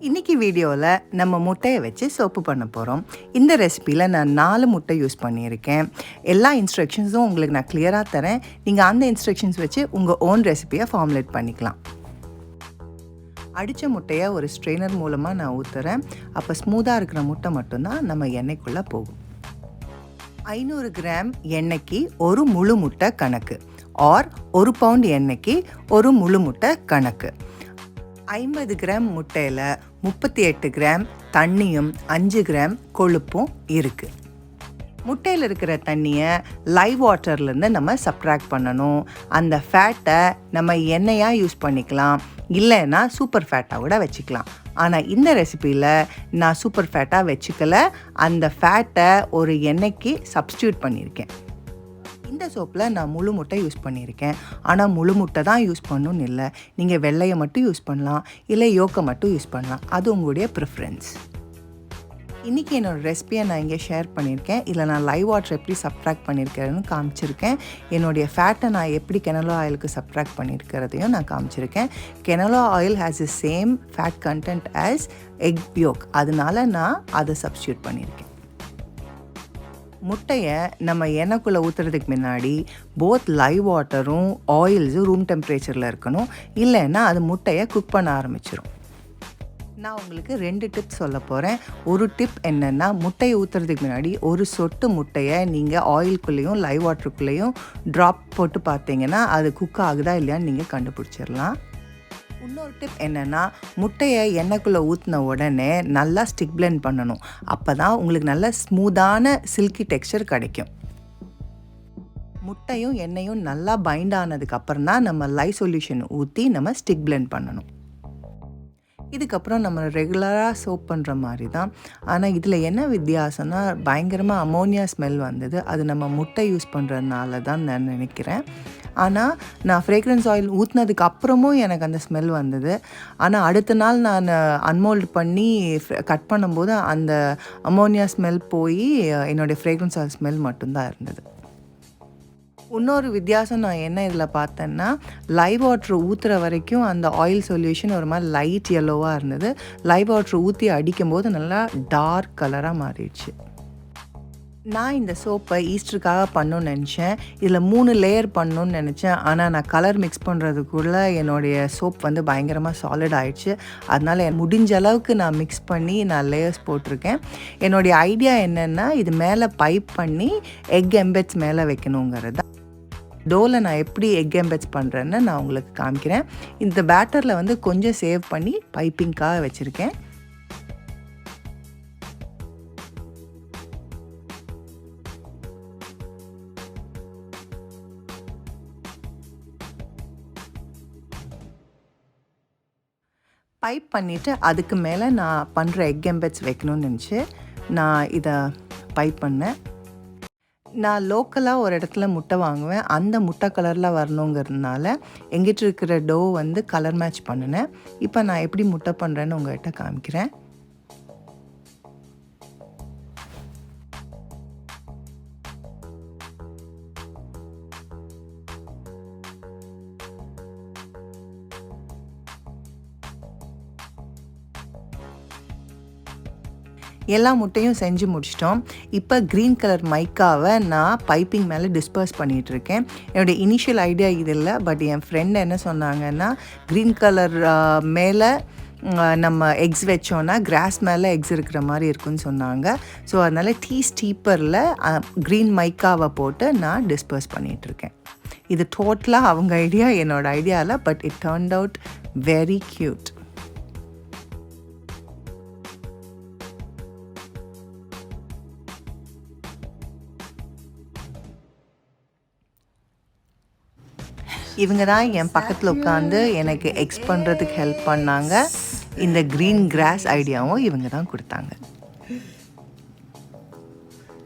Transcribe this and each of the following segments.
இன்றைக்கி வீடியோவில் நம்ம முட்டையை வச்சு சோப்பு பண்ண போகிறோம். இந்த ரெசிப்பியில் நான் 4 முட்டை யூஸ் பண்ணியிருக்கேன். எல்லா இன்ஸ்ட்ரக்ஷன்ஸும் உங்களுக்கு நான் கிளியராக தரேன். நீங்கள் அந்த இன்ஸ்ட்ரக்ஷன்ஸ் வச்சு உங்கள் ஓன் ரெசிப்பியை ஃபார்முலேட் பண்ணிக்கலாம். அடித்த முட்டையை ஒரு ஸ்ட்ரெயினர் மூலமாக நான் ஊற்றுறேன். அப்போ ஸ்மூத்தாக இருக்கிற முட்டை மட்டும்தான் நம்ம எண்ணெய்க்குள்ளே போகும். 500 கிராம் எண்ணெய்க்கு ஒரு முழு முட்டை கணக்கு, ஆர் 1 பவுண்ட் எண்ணெய்க்கு ஒரு முழு முட்டை கணக்கு. 50 கிராம் முட்டையில் 38 கிராம் தண்ணியும் 5 கிராம் கொழுப்பும் இருக்குது. முட்டையில் இருக்கிற தண்ணியை லைவ் வாட்டர்லேருந்து நம்ம சப்ட்ராக்ட் பண்ணணும். அந்த ஃபேட்டை நம்ம எண்ணெயாக யூஸ் பண்ணிக்கலாம், இல்லைன்னா சூப்பர் ஃபேட்டாக கூட வச்சுக்கலாம். ஆனால் இந்த ரெசிப்பியில் நான் சூப்பர் ஃபேட்டாக வச்சுக்கல, அந்த ஃபேட்டை ஒரு எண்ணெய்க்கு சப்ஸ்டியூட் பண்ணியிருக்கேன். இந்த சோப்பில் நான் முழு முட்டை யூஸ் பண்ணியிருக்கேன். ஆனால் முழு முட்டை தான் யூஸ் பண்ணணும்னு இல்லை, நீங்கள் வெள்ளையை மட்டும் யூஸ் பண்ணலாம், இல்லை யோக்கை மட்டும் யூஸ் பண்ணலாம், அது உங்களுடைய ப்ரிஃபரன்ஸ். இன்றைக்கி என்னோடய ரெசிபியை நான் இங்கே ஷேர் பண்ணியிருக்கேன். இதில் நான் லைவ் வாட்டர் எப்படி சப்ட்ராக்ட் பண்ணியிருக்கிறேன்னு காமிச்சிருக்கேன். என்னுடைய ஃபேட்டை நான் எப்படி கெனோலா ஆயிலுக்கு சப்ட்ராக்ட் பண்ணியிருக்கிறதையும் நான் காமிச்சிருக்கேன். Canola oil has the same fat content as egg yolk, அதனால நான் அதை சப்ஸ்டியூட் பண்ணியிருக்கேன். முட்டையை நம்ம எண்ணெய்க்குள்ளே ஊற்றுறதுக்கு முன்னாடி போத் லைவ் வாட்டரும் ஆயில்ஸும் ரூம் டெம்பரேச்சரில் இருக்கணும், இல்லைன்னா அது முட்டையை குக் பண்ண ஆரம்பிச்சிடும். நான் உங்களுக்கு 2 டிப்ஸ் சொல்ல போகிறேன். ஒரு டிப் என்னென்னா, முட்டையை ஊற்றுறதுக்கு முன்னாடி ஒரு சொட்டு முட்டையை நீங்கள் ஆயிலுக்குள்ளேயும் லைவ் வாட்டருக்குள்ளேயும் ட்ராப் போட்டு பார்த்தீங்கன்னா அது குக் ஆகுதா இல்லையான்னு நீங்கள் கண்டுபிடிச்சிடலாம். இன்னொரு டிப் என்னென்னா, முட்டையை எண்ணெய்க்குள்ளே ஊற்றின உடனே நல்லா ஸ்டிக் பிளெண்ட் பண்ணணும். அப்போ தான் உங்களுக்கு நல்ல ஸ்மூத்தான சில்கி டெக்ஸ்சர் கிடைக்கும். முட்டையும் எண்ணெயும் நல்லா பைண்ட் ஆனதுக்கப்புறம் தான் நம்ம லைவ் சொல்யூஷன் ஊற்றி நம்ம ஸ்டிக் பிளெண்ட் பண்ணணும். இதுக்கப்புறம் நம்ம ரெகுலராக சோப் பண்ணுற மாதிரி தான். ஆனால் இதில் என்ன வித்தியாசம்னா, பயங்கரமாக அமோனியா ஸ்மெல் வந்தது. அது நம்ம முட்டை யூஸ் பண்ணுறதுனால தான் நான் நினைக்கிறேன். ஆனால் நான் ஃப்ரேக்ரன்ஸ் ஆயில் ஊற்றினதுக்கு அப்புறமும் எனக்கு அந்த ஸ்மெல் வந்தது. ஆனால் அடுத்த நாள் நான் அன்மோல்டு பண்ணி கட் பண்ணும்போது அந்த அமோனியா ஸ்மெல் போய் என்னுடைய ஃப்ரேக்ரன்ஸ் ஆயில் ஸ்மெல் மட்டும்தான் இருந்தது. இன்னொரு வித்தியாசம் நான் என்ன இதில் பார்த்தேன்னா, லைவ் வாட்ரு ஊற்றுற வரைக்கும் அந்த ஆயில் சொல்யூஷன் ஒரு மாதிரி லைட் எல்லோவாக இருந்தது. லைவ் வாட்ரு ஊற்றி அடிக்கும்போது நல்லா டார்க் கலராக மாறிடுச்சு. நான் இந்த சோப்பை ஈஸ்டருக்காக பண்ணணும்னு நினச்சேன். இதில் 3 லேயர் பண்ணணும்னு நினச்சேன். ஆனால் நான் கலர் மிக்ஸ் பண்ணுறதுக்குள்ளே என்னுடைய சோப் வந்து பயங்கரமாக சாலிட் ஆகிடுச்சு. அதனால் முடிஞ்ச அளவுக்கு நான் மிக்ஸ் பண்ணி நான் லேயர்ஸ் போட்டிருக்கேன். என்னுடைய ஐடியா என்னென்னா, இது மேலே பைப் பண்ணி எக் எம்பெட்ஸ் மேலே வைக்கணுங்கிறது தான். டோவில் நான் எப்படி எக் எம்பெட்ஸ் பண்ணுறேன்னு நான் உங்களுக்கு காமிக்கிறேன். இந்த பேட்டரில் வந்து கொஞ்சம் சேவ் பண்ணி பைப்பிங்காக வச்சுருக்கேன். பைப் பண்ணிவிட்டு அதுக்கு மேலே நான் பண்ணுற எக் எம்பெட்ஸ் வைக்கணும்னு நினச்சி நான் இதை பைப் பண்ணேன். நான் லோக்கலாக ஒரு இடத்துல முட்டை வாங்குவேன். அந்த முட்டை கலரில் வரணுங்கிறதுனால எங்கிட்ட இருக்கிற டோ வந்து கலர் மேட்ச் பண்ணினேன். இப்போ நான் எப்படி முட்டை பண்ணுறேன்னு உங்கள்கிட்ட காமிக்கிறேன். எல்லா முட்டையும் செஞ்சு முடிச்சிட்டோம். இப்போ க்ரீன் கலர் மைக்காவை நான் பைப்பிங் மேலே டிஸ்பர்ஸ் பண்ணிகிட்ருக்கேன். என்னுடைய இனிஷியல் ஐடியா இது இல்லை, பட் என் ஃப்ரெண்ட் என்ன சொன்னாங்கன்னா, க்ரீன் கலர் மேலே நம்ம எக்ஸ் வச்சோன்னா கிராஸ் மேலே எக்ஸ் இருக்கிற மாதிரி இருக்குன்னு சொன்னாங்க. ஸோ அதனால் டீ ஸ்டீப்பரில் க்ரீன் மைக்காவை போட்டு நான் டிஸ்பர்ஸ் பண்ணிகிட்ருக்கேன். இது டோட்டலாக அவங்க ஐடியா, என்னோடய ஐடியாவில், but it turned out very cute. இவங்க தான் என் பக்கத்தில் உட்காந்து எனக்கு எக்ஸ் பண்ணுறதுக்கு ஹெல்ப் பண்ணாங்க. இந்த க்ரீன் கிராஸ் ஐடியாவும் இவங்க தான் கொடுத்தாங்க.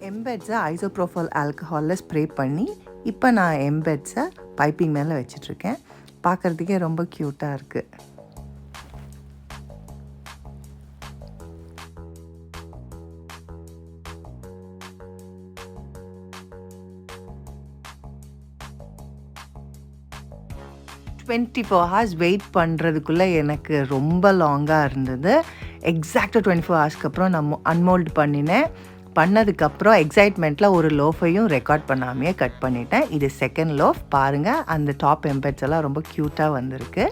எம்பெட்ஸை ஐசோப்ரோஃபால் ஆல்கஹாலில் ஸ்ப்ரே பண்ணி இப்போ நான் எம்பெட்ஸை பைப்பிங் மேலே வச்சிட்ருக்கேன். பார்க்குறதுக்கே ரொம்ப க்யூட்டாக இருக்குது. 24 ஹார்ஸ் வெயிட் பண்ணுறதுக்குள்ளே எனக்கு ரொம்ப லாங்காக இருந்தது. எக்ஸாக்டாக 24 ஹார்ஸ்க்கு அப்புறம் நான் அன்மோல்டு பண்ணினேன். பண்ணதுக்கப்புறம் எக்ஸைட்மெண்ட்டில் ஒரு லோஃபையும் ரெக்கார்ட் பண்ணாமையே கட் பண்ணிட்டேன். இது செகண்ட் லோஃப். பாருங்கள், அந்த டாப் எம்பெட்ஸ் எல்லாம் ரொம்ப க்யூட்டாக வந்திருக்கு.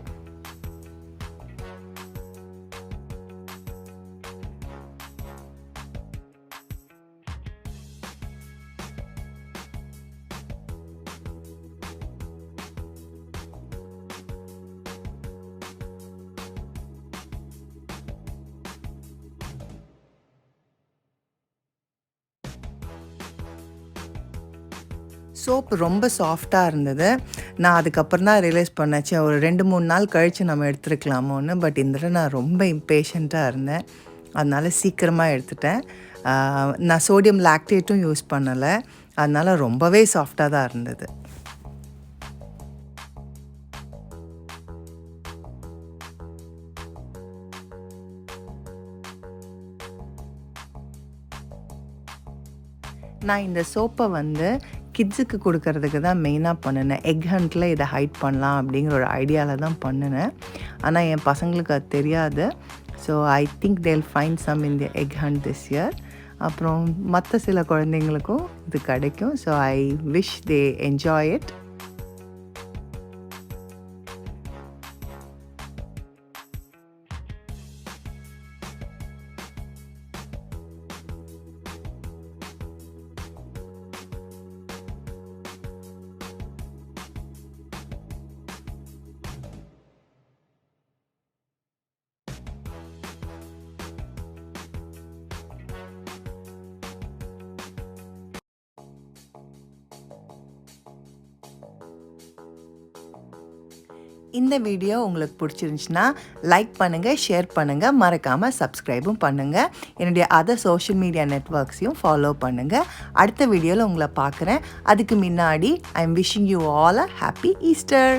சோப் ரொம்ப சாஃப்டாக இருந்தது. நான் அதுக்கப்புறம் தான் ரியலைஸ் பண்ணேன், ஒரு 2-3 நாள் கழித்து நம்ம எடுத்துருக்கலாமோன்னு. பட் இந்த தடவை நான் ரொம்ப இம்பேஷண்ட்டாக இருந்தேன். அதனால் சீக்கிரமாக எடுத்துட்டேன். நான் சோடியம் லாக்டேட்டும் யூஸ் பண்ணலை. அதனால் ரொம்பவே சாஃப்டாக தான் இருந்தது. நான் இந்த சோப்பை கிட்ஸுக்கு கொடுக்கறதுக்கு தான் மெயினாக பண்ணினேன். எக் ஹண்ட்டில் இதை ஹைட் பண்ணலாம் அப்படிங்கிற ஒரு ஐடியாவில் தான் பண்ணினேன். ஆனால் என் பசங்களுக்கு அது தெரியாது. So I think they'll find some in the egg hunt this year. அப்புறம் மற்ற சில குழந்தைங்களுக்கும் இது கிடைக்கும். So I wish they enjoy it. இந்த வீடியோ உங்களுக்கு பிடிச்சிருந்துச்சுன்னா லைக் பண்ணுங்கள், ஷேர் பண்ணுங்கள், மறக்காமல் சப்ஸ்கிரைபும் பண்ணுங்கள். என்னுடைய அதர் சோஷியல் மீடியா நெட்வொர்க்ஸையும் ஃபாலோ பண்ணுங்கள். அடுத்த வீடியோவில் உங்களை பார்க்குறேன். அதுக்கு முன்னாடி I am wishing you all a happy Easter.